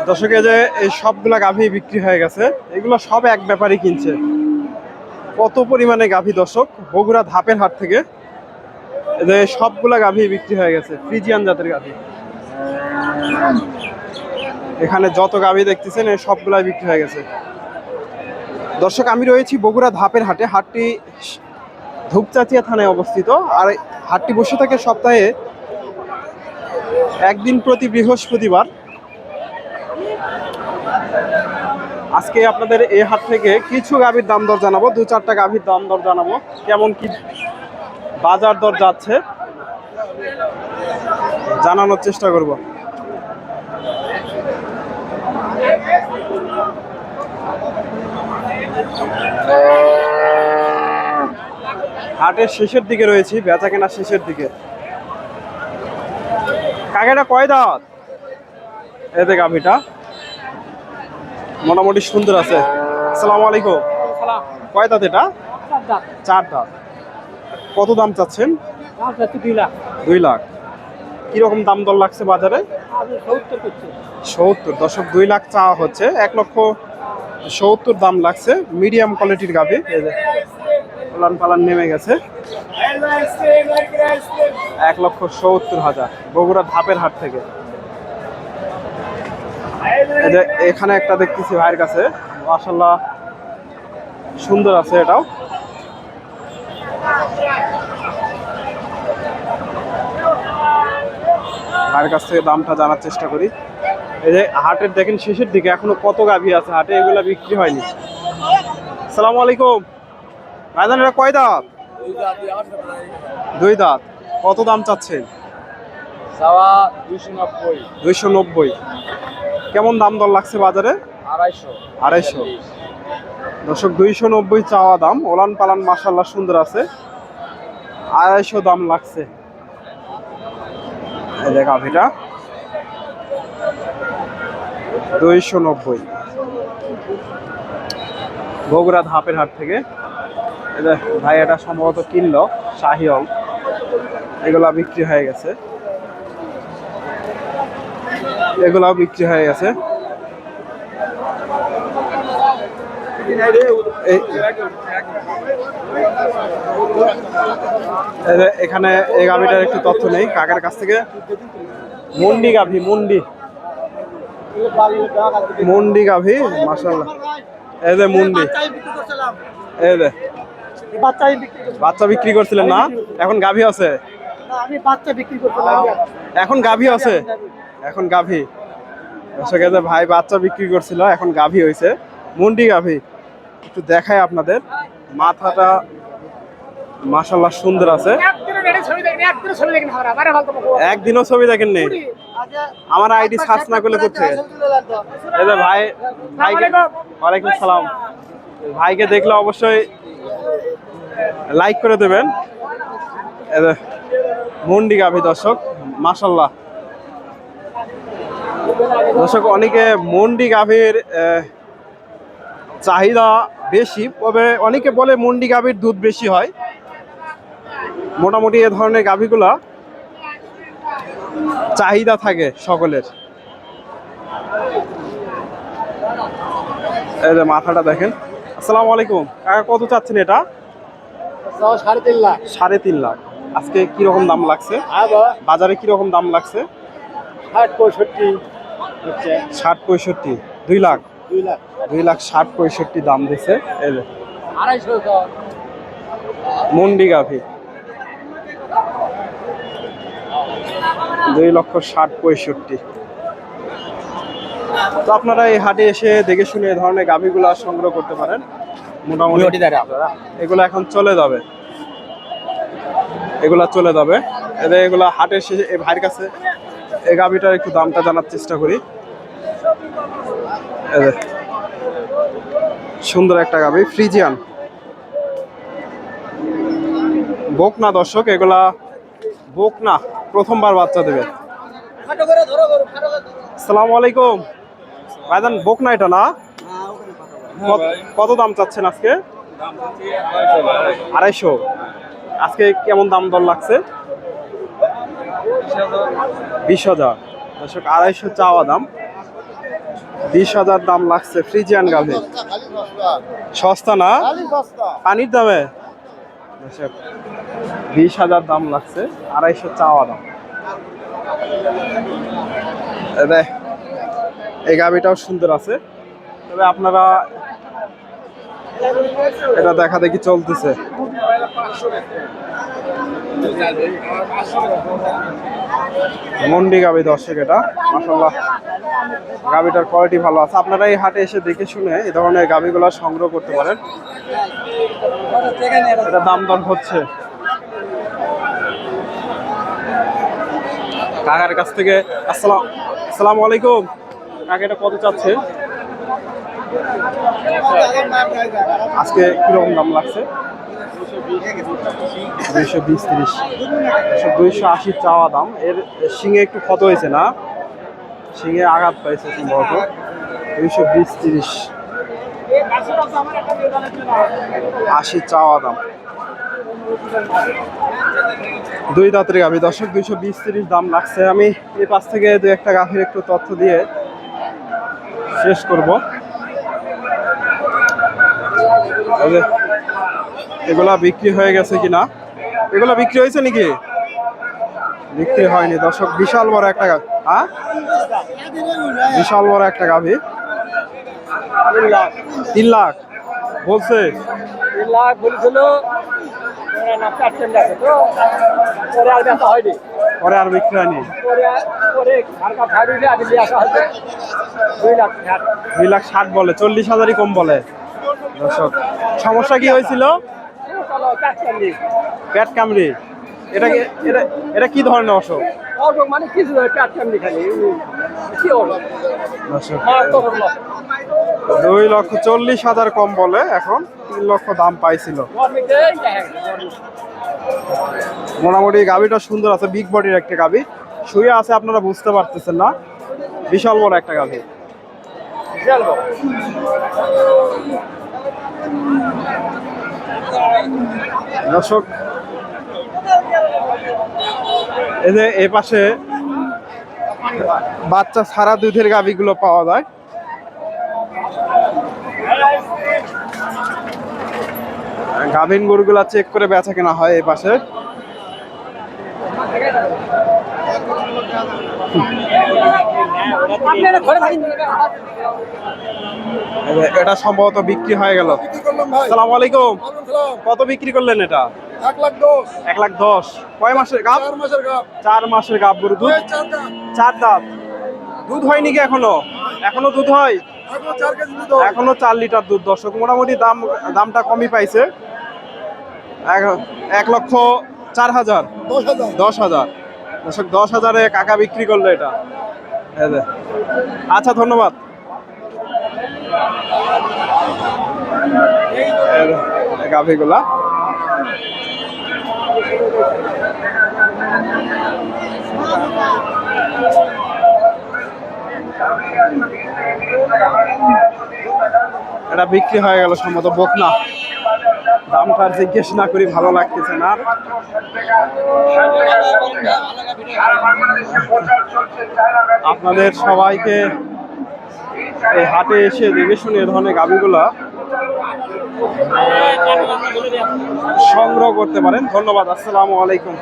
দর্শকে যে এই সবগুলা গাভী বিক্রি হয়ে গেছে, এগুলো সব এক ব্যাপারই কিনছে। কত পরিমাণে গাভী দর্শক, বগুড়া ধাপের হাট থেকে যে সবগুলা গাভী বিক্রি হয়ে গেছে, ফ্রিজিয়ান জাতের গাভী। এখানে যত গাভী দেখতেছেন এই সবগুলাই বিক্রি হয়ে গেছে। দর্শক, আমি রয়েছি বগুড়া ধাপের হাটে। হাটটি ধূপচাচিয়া থানায় অবস্থিত, আর হাটটি বসে থাকে সপ্তাহে একদিন প্রতি বৃহস্পতিবার। আজকে আপনাদের এই হাট থেকে কিছু গাভীর দাম দর জানাবো, 2-4টা গাভীর দাম দর জানাবো, কেমন কি বাজার দর যাচ্ছে জানানোর চেষ্টা করব। হাটের শেষের দিকে রয়েছি, বেচা কেনার শেষের দিকে। কাকেটা কয় দাঁত? এতে গাভীটা মোটামুটি সুন্দর আছে। আসসালামু আলাইকুম। কয় দাঁত এটা? 4 দাঁত। কত দাম চাচ্ছেন? 2 লাখ। কিরকম দাম দর লাগছে বাজারে? 70। দর্শক, 2 লাখ চাওয়া হচ্ছে, 1,70,000 দাম লাগছে। মিডিয়াম কোয়ালিটির গাভী, পালান পালান নেমে গেছে। 1,70,000 বগুড়া ধাপের হাট থেকে। এখানে একটা দেখতেছি ভাইয়ের কাছে, মাশাআল্লাহ সুন্দর আছে এটাও। ভাইয়ের কাছ থেকে দামটা জানার চেষ্টা করি। এই যে হাটের দেখেন শেষের দিকে এখনো কত গাভী আছে হাটে, এগুলা বিক্রি হয়নি। আসসালামু আলাইকুম ভাইজান, এটা কয় দাঁত? 2 দাঁত। কত দাম চাচ্ছেন? 290। কেমন দাম দর লাগছে বাজারে? 250। দর্শক, 290 চাওয়া দাম। ওলান পালান মাশাআল্লাহ সুন্দর আছে, 250 দাম লাগছে। এই দেখ গাভীটা 290 বগুড়া ধাপের হাট থেকে। ভাই এটা সম্ভবত কিনলো, শাহিওল। এগুলা বিক্রি হয়ে গেছে, এগুলাও বিক্রি হয়ে গেছে। এখানে এই গাভীটার একটু তথ্য নেই কাকার কাছ থেকে। মুন্ডি গাভী, মুন্ডি গাভী মাশাআল্লাহ। এই যে মুন্ডি, এই যে বাচ্চা বিক্রি করছিলেন না, এখন গাভী আছে? এখন গাভী আছে, এখন গাভী। ভাই বাচ্চা বিক্রি করছিল, এখন গাভী হয়েছে, মুন্ডি গাভী। একটু দেখাই আপনাদের, মাথাটা মাশাআল্লাহ সুন্দর আছে। একদিনও ছবি দেখেন নেই? আমার আইডি সার্চ না করলে কোথায়? এই যে ভাই, ওয়ালাইকুম সালাম। ভাইকে দেখলে অবশ্যই লাইক করে দেবেন। মুন্ডি গাভী দর্শক মাশাআল্লাহ। দর্শক, অনেকে মুন্ডি গাভীর চাহিদা বেশি, তবে অনেকে বলে মুন্ডি গাভীর দুধ বেশি হয়। মোটামুটি এ ধরনের গাভীগুলা চাহিদা থাকে সকলের। এই যে মাথাটা দেখেন। আসসালামু আলাইকুম কাকা, কত চাচ্ছেন এটা? 3.5 লাখ। 3.5 লাখ। আজকে কিরকম দাম লাগছে বাজারে? কিরকম দাম লাগছে? 60-65। 2 লাখ 60-65 দাম দিছে। এই যে 250 মুন্ডি গাভী, 2,60,65। তো আপনারা এই হাটে এসে দেখে শুনে এই ধরনের গাভীগুলো সংগ্রহ করতে পারেন। মোটামুটি এগুলো এখন চলে যাবে, এগুলা চলে যাবে। এগুলা হাটের শেষে এই ভাইয়ের কাছে এই গাভীটার একটু দামটা জানার চেষ্টা করি। সুন্দর একটা গাভী, ফ্রিজিয়ান বকনা দর্শক, এগুলা বকনা, প্রথমবার বাচ্চা দেবে। আসসালামু আলাইকুম ভাইজান, বকনা এটা না? কত দাম চাচ্ছেন আজকে? 250। আজকে কেমন দাম দর লাগছে? 20,000। দর্শক 250 চাওয়া দাম, 20,000 দাম লাগছে ফ্রিজিয়ান গাভী। সস্তা না পানির দামে দর্শক, 20,000 দাম লাগছে, 250 চাওয়া দাম। এই গাভীটাও সুন্দর আছে, তবে আপনারা এটা দেখা দেখি চলতেছে। মন্ডি গাভী দর্শক, এটা মাশাআল্লাহ গাভীটার কোয়ালিটি ভালো আছে। আপনারা এই হাটে এসে দেখে শুনে এই ধরনের গাভীগুলো সংগ্রহ করতে পারেন। এটা দাম দর হচ্ছে কাকার কাছ থেকে। আসসালামু আলাইকুম কাকা, এটা কত চাচ্ছে আজকে, কিরকম দাম লাগছে? 220-30, 280 চাওয়া দাম। এর শিঙে একটু ক্ষত হয়েছে না, শিঙে আঘাত পাইছে সম্ভবত। 220-30, 80 চাওয়া দাম। 2 দাঁতের গাভী দর্শক, 220-30 দাম লাগছে। আমি এই পাশ থেকে 2-1টা গাভীর একটু তথ্য দিয়ে শেষ করব। এগুলা বিক্রি হয়ে গেছে কিনা, এগুলা বিক্রি হয়েছে নাকি? বিক্রি হয়নি দর্শক। বিশাল বড় একটা গাভী, হ্যাঁ বিশাল বড় একটা গাভী। 3 লাখ বলছে। 3 লাখ বলেছিল, পরে আর বিক্রি হয়নি। 2,60,000 বলে, 40,000-ই কম বলে দর্শক। সমস্যা কি হয়েছিল? পেট কামড়ি। এটা এটা কি ধরনের অসুখ? মানে কিছু পেট কামড়ি খালি দর্শক 2,40,000 কম বলে, এখন 3 লক্ষ দাম পাইছিল। মোটামুটি গাভীটা সুন্দর আছে, বিগ বডির একটা গাভী। শুয়ে আছে, আপনারা বুঝতে পারতেছেন না, বিশাল বড় একটা গাভী। দর্শক এই যে এই পাশে বাচ্চা ছাড়া দুধের গাভীগুলো পাওয়া যায়। গাভীন গরুগুলা চেক করে বেচা কেনা হয় এই পাশে। এটা সম্ভবত বিক্রি হয়ে গেল। আসসালামু আলাইকুম, কত বিক্রি করলেন এটা? 1,10,000। কয় মাসের গাব? 4 মাসের গাব গরু। দুধ 4 দাঁত। দুধ হয়নি কি এখনো? এখনো দুধ হয়? এখনো 4 লিটার দুধ দর্শক। মোটামুটি দামটা কমই পাইছে, 1,04,000, 10,000 দর্শক। 10,000-এ কাকা বিক্রি করলো এটা। আচ্ছা ধন্যবাদ। গাভীগুলা এটা বিক্রি হয়ে গেল সম্ভবত, বকনা। দামটা জিজ্ঞেস না করি, ভালো লাগতেছে না। আপনাদের সবাইকে এই হাটে এসে দেখে শুনে এ ধরনের গাভীগুলা সংগ্রহ করতে পারেন। ধন্যবাদ। আসসালামু আলাইকুম।